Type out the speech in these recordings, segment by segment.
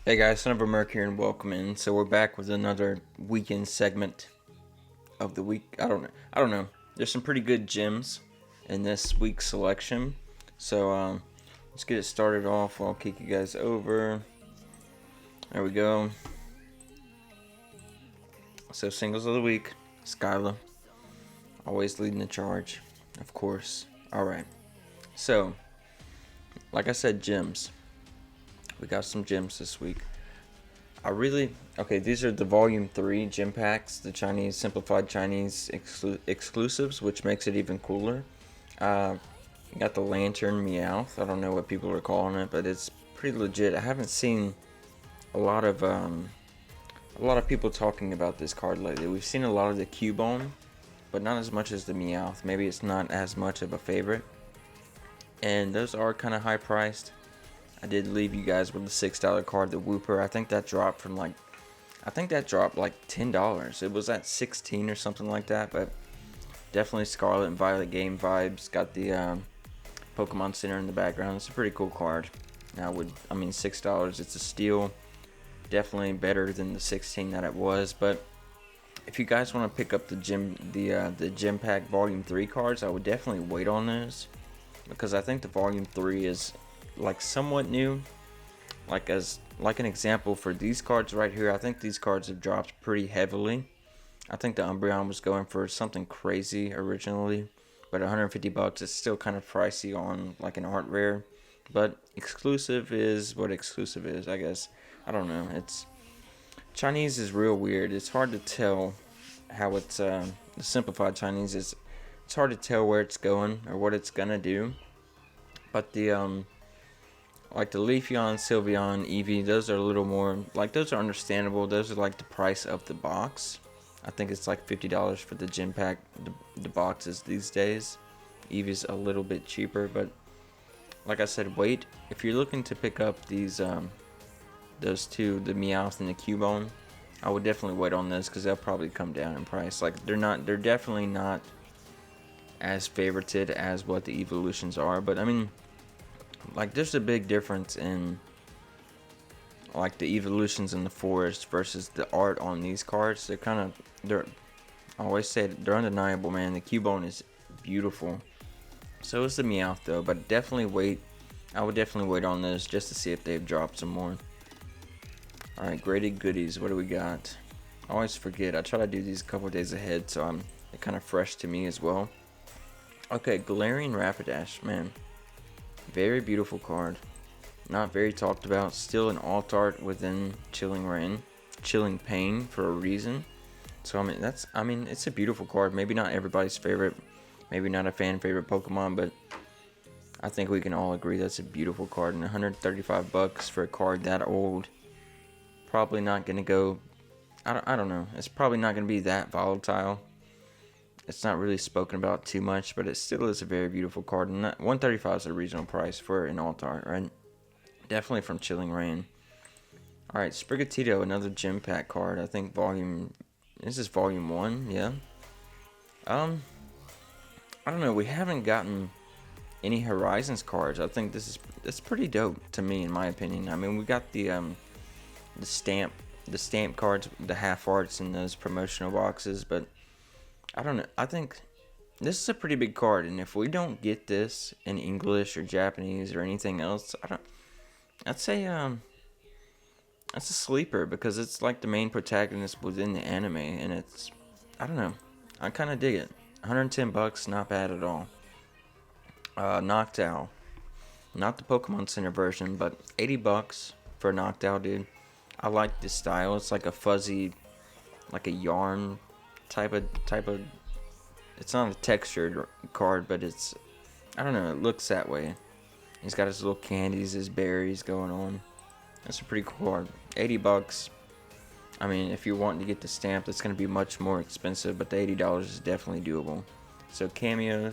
Hey guys, Son of a Merc here and welcome in. So we're back with another weekend segment of the week. I don't know. There's some pretty good gems in this week's selection. So let's get it started off. I'll kick you guys over. There we go. So singles of the week, Skyla, always leading the charge, of course. All right. So, like I said, gems. We got some gems this week. Okay, these are the Volume 3 gem packs, the Chinese, simplified Chinese exclusives, which makes it even cooler. You got the Lantern Meowth. I don't know what people are calling it, but it's pretty legit. I haven't seen a lot of people talking about this card lately. We've seen a lot of the Cubone, but not as much as the Meowth. Maybe it's not as much of a favorite. And those are kind of high priced. I did leave you guys with the $6 card, the Wooper. I think that dropped like $10. It was at 16 or something like that, but definitely Scarlet and Violet game vibes. Got the Pokemon Center in the background. It's a pretty cool card. $6. It's a steal. Definitely better than the 16 that it was. But if you guys want to pick up the Gem Pack Volume 3 cards, I would definitely wait on those, because I think the Volume 3 is like somewhat new. Like an example for these cards right here, I think these cards have dropped pretty heavily. I think the Umbreon was going for something crazy originally, but $150 is still kind of pricey on like an art rare. But exclusive is what exclusive is, I guess. I don't know. Chinese is real weird. It's hard to tell how it's the simplified Chinese is. It's hard to tell where it's going or what it's gonna do. But the like the Leafeon, Sylveon, Eevee, those are a little more, like, those are understandable. Those are like the price of the box. I think it's like $50 for the gym pack, the boxes these days. Eevee's a little bit cheaper, but like I said, wait. If you're looking to pick up these, those two, the Meowth and the Cubone, I would definitely wait on this because they'll probably come down in price. Like, they're definitely not as favorited as what the evolutions are, but I mean, like, there's a big difference in like the evolutions in the forest versus the art on these cards. I always say they're undeniable, man. The Cubone is beautiful. So is the Meowth though, but definitely wait. I would definitely wait on this just to see if they've dropped some more. Alright, graded goodies. What do we got? I always forget. I try to do these a couple days ahead, so they're kind of fresh to me as well. Okay, Galarian Rapidash, man. Very beautiful card. Not very talked about. Still an alt art within Chilling Pain for a reason. So I mean it's a beautiful card. Maybe not everybody's favorite. Maybe not a fan favorite Pokemon, but I think we can all agree that's a beautiful card. And $135 for a card that old. Probably not gonna go. I don't know. It's probably not gonna be that volatile. It's not really spoken about too much, but it still is a very beautiful card. And $135 is a reasonable price for an alt art, right? Definitely from Chilling Rain. Alright, Sprigatito, another gym pack card. I think this is volume 1, yeah. I don't know, we haven't gotten any Horizons cards. I think it's pretty dope to me, in my opinion. I mean, we got the stamp cards, the half arts in those promotional boxes, but I don't know. I think this is a pretty big card, and if we don't get this in English or Japanese or anything else, I'd say that's a sleeper, because it's like the main protagonist within the anime, and I don't know. I kind of dig it. $110, not bad at all. Noctowl, not the Pokemon Center version, but $80 for Noctowl, dude. I like this style. It's like a fuzzy, like a yarn type of. It's not a textured card, but I don't know. It looks that way. He's got his little candies, his berries going on. That's a pretty cool card. $80. I mean, if you're wanting to get the stamp, that's going to be much more expensive, but the $80 is definitely doable. So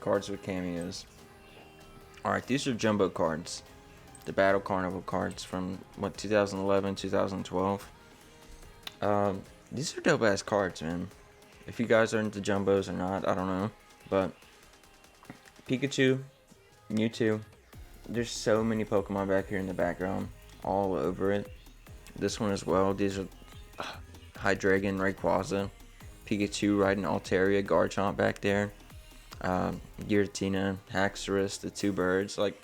cards with cameos. Alright, these are jumbo cards. The Battle Carnival cards from, 2011, 2012. These are dope ass cards, man. If you guys are into jumbos or not, I don't know. But Pikachu, Mewtwo. There's so many Pokemon back here in the background, all over it. this one as well. These are Hydreigon, Rayquaza, Pikachu riding Altaria, Garchomp back there, Giratina, Haxorus, the two birds. Like,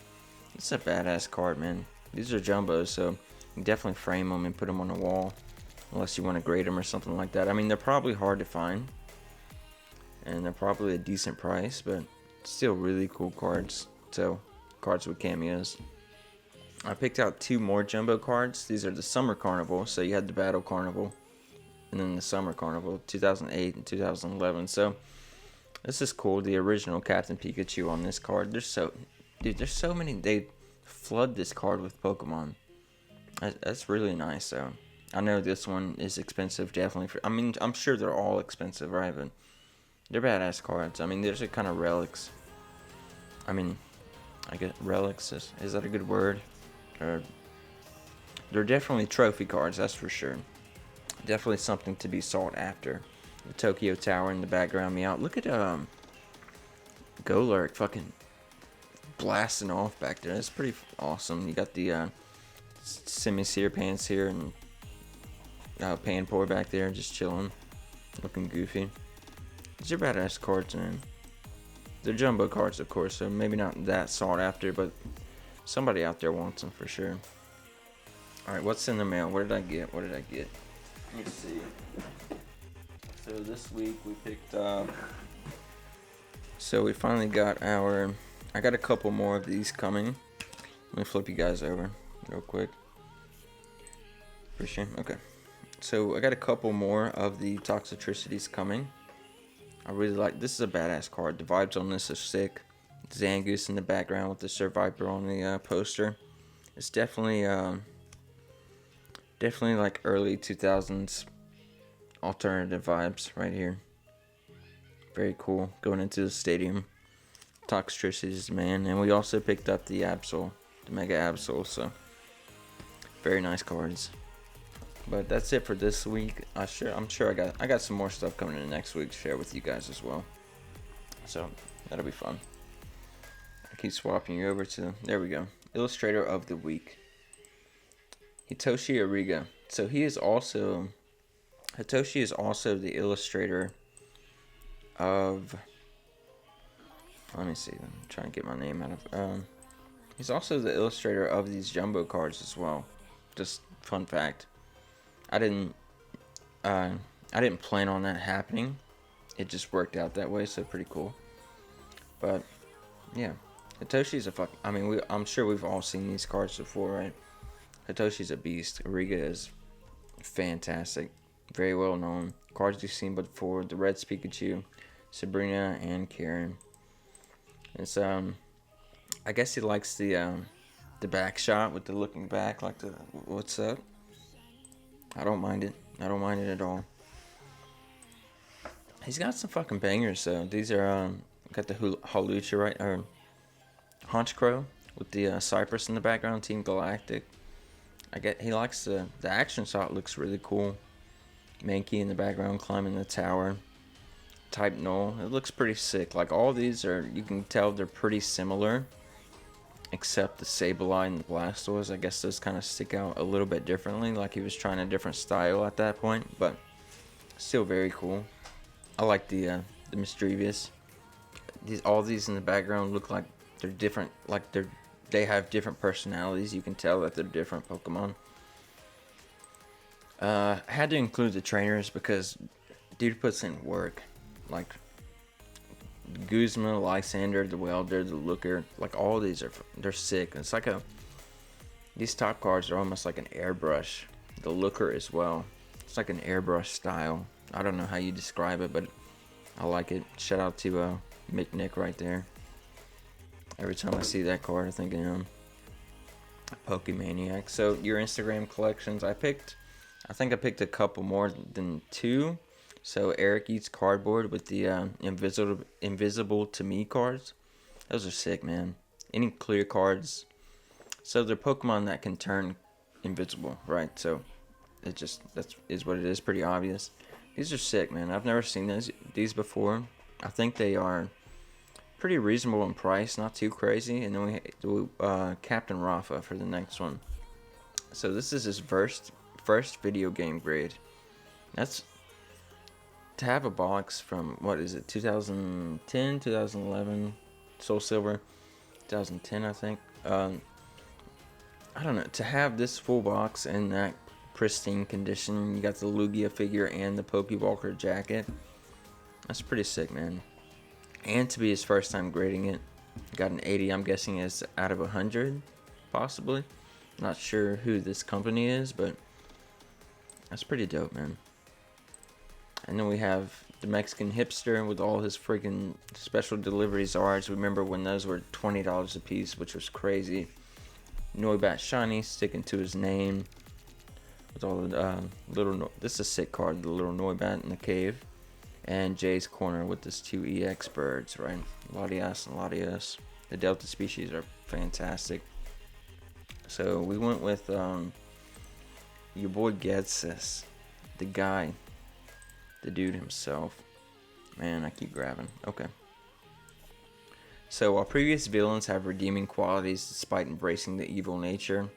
it's a badass card, man. These are jumbos, so you definitely frame them and put them on the wall, unless you want to grade them or something like that. I mean, they're probably hard to find, and they're probably a decent price, but still really cool cards. So, cards with cameos. I picked out two more jumbo cards. These are the Summer Carnival, so you had the Battle Carnival, and then the Summer Carnival, 2008 and 2011. So, this is cool. The original Captain Pikachu on this card. There's so many. They flood this card with Pokemon. That's really nice. So, I know this one is expensive, definitely. I mean, I'm sure they're all expensive, right? But they're badass cards. I mean, there's a kind of relics. I mean, I get relics. Is that a good word? Or they're definitely trophy cards, that's for sure. Definitely something to be sought after. The Tokyo Tower in the background, meow. Look at Golurk fucking blasting off back there. That's pretty awesome. You got the Simisear Pants here and Panpour back there just chilling, looking goofy. These are badass cards, man. They're jumbo cards, of course, so maybe not that sought after, but somebody out there wants them for sure. Alright, what's in the mail? What did I get? Let me see. So this week we picked up... So we finally got our... I got a couple more of these coming. Let me flip you guys over real quick. Appreciate it. Okay. So I got a couple more of the Toxtricities coming. I really like... This is a badass card. The vibes on this are sick. Zangoose in the background with the Survivor on the poster. It's definitely like early 2000s alternative vibes right here. Very cool. Going into the stadium. Toxtricities, man. And we also picked up the Absol, the Mega Absol, so very nice cards. But that's it for this week. I'm sure I got some more stuff coming in next week to share with you guys as well. So that'll be fun. I keep swapping you over to, there we go, Illustrator of the Week, Hitoshi Ariga. So Hitoshi is also the illustrator of, let me see, I'm trying to get my name out of, he's also the illustrator of these jumbo cards as well. Just fun fact. I didn't plan on that happening. It just worked out that way, so pretty cool. But yeah. Hitoshi's I'm sure we've all seen these cards before, right? Hitoshi's a beast. Ariga is fantastic. Very well known. Cards you've seen before. The Red Pikachu, Sabrina, and Karen. It's, I guess he likes the back shot with the looking back, like the, what's up? I don't mind it. I don't mind it at all. He's got some fucking bangers, though. These are, got the Hawlucha, right? Or Honchkrow with the Cypress in the background, Team Galactic. He likes the action shot, looks really cool. Mankey in the background climbing the tower. Type Null, it looks pretty sick. Like all these are, you can tell they're pretty similar, except the Sableye and the Blastoise. I guess those kind of stick out a little bit differently, like he was trying a different style at that point, but still very cool. I like the Mischievous. All these in the background look like they're different, like they have different personalities. You can tell that they're different Pokemon. I had to include the trainers because dude puts in work. Like Guzma, Lysander, the Welder, the Looker, like all these they're sick. It's like these top cards are almost like an airbrush. The Looker as well. It's like an airbrush style. I don't know how you describe it, but I like it. Shout out to McNick right there. Every time I see that card, I think of him. Pokemaniac. So your Instagram collections, I think I picked a couple more than two. So Eric Eats Cardboard with the invisible to me cards. Those are sick, man. Any clear cards. So they're Pokemon that can turn invisible, right? So that is what it is. Pretty obvious. These are sick, man. I've never seen these before. I think they are pretty reasonable in price, not too crazy. And then we Captain Rafa for the next one. So this is his first first video game grade. That's to have a box from, what is it, 2010, 2011, Soul Silver, 2010 I think. I don't know, to have this full box in that pristine condition, you got the Lugia figure and the Pokewalker jacket. That's pretty sick, man. And to be his first time grading it, got an 80. I'm guessing it's out of 100, possibly. Not sure who this company is, but that's pretty dope, man. And then we have the Mexican hipster with all his freaking special delivery Zards. Remember when those were $20 a piece, which was crazy. Noibat Shiny sticking to his name with all the this is a sick card, the little Noibat in the cave. And Jay's Corner with his 2 EX birds, right? Latias and Latios. The Delta species are fantastic. So we went with your boy Getsis, the guy, the dude himself. Man, I keep grabbing. Okay. So while previous villains have redeeming qualities despite embracing the evil nature,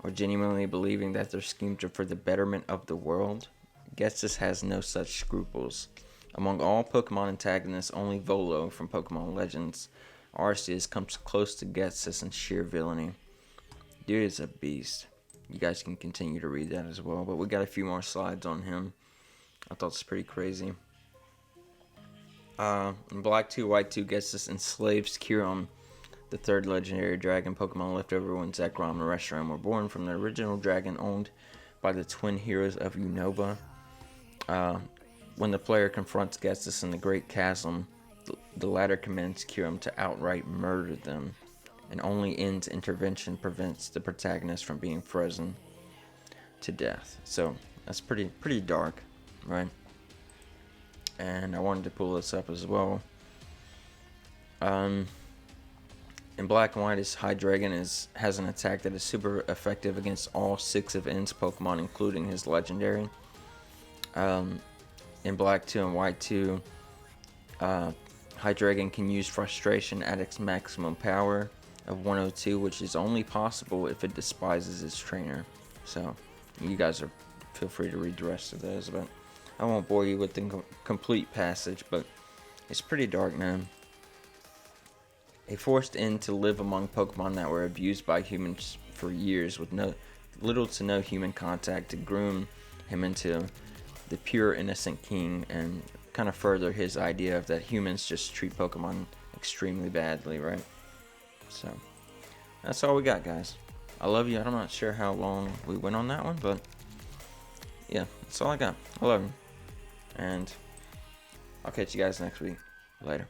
or genuinely believing that their schemes are for the betterment of the world, Getsis has no such scruples. Among all Pokemon antagonists, only Volo from Pokemon Legends Arceus comes close to Getsis in sheer villainy. Dude is a beast. You guys can continue to read that as well, but we got a few more slides on him. I thought it's pretty crazy. In Black 2, White 2, Getsis enslaves Kyurem, the third legendary dragon Pokemon left over when Zekrom and Reshiram were born from the original dragon owned by the twin heroes of Unova. When the player confronts Getsis in the Great Chasm, the latter commands Kyurem to outright murder them, and only N's intervention prevents the protagonist from being frozen to death. So that's pretty dark, right? And I wanted to pull this up as well. In Black and White, his Hydreigon has an attack that is super effective against all 6 of N's Pokemon, including his legendary. In Black 2 and White 2, Hydreigon can use Frustration at its maximum power of 102, which is only possible if it despises its trainer. So you guys feel free to read the rest of those, but I won't bore you with the complete passage, but it's pretty dark, man. He forced N to live among Pokemon that were abused by humans for years with little to no human contact to groom him into the pure innocent king and kind of further his idea of that humans just treat Pokemon extremely badly, right? So that's all we got, guys. I love you. I'm not sure how long we went on that one, but yeah, that's all I got. I love you. And I'll catch you guys next week. Later.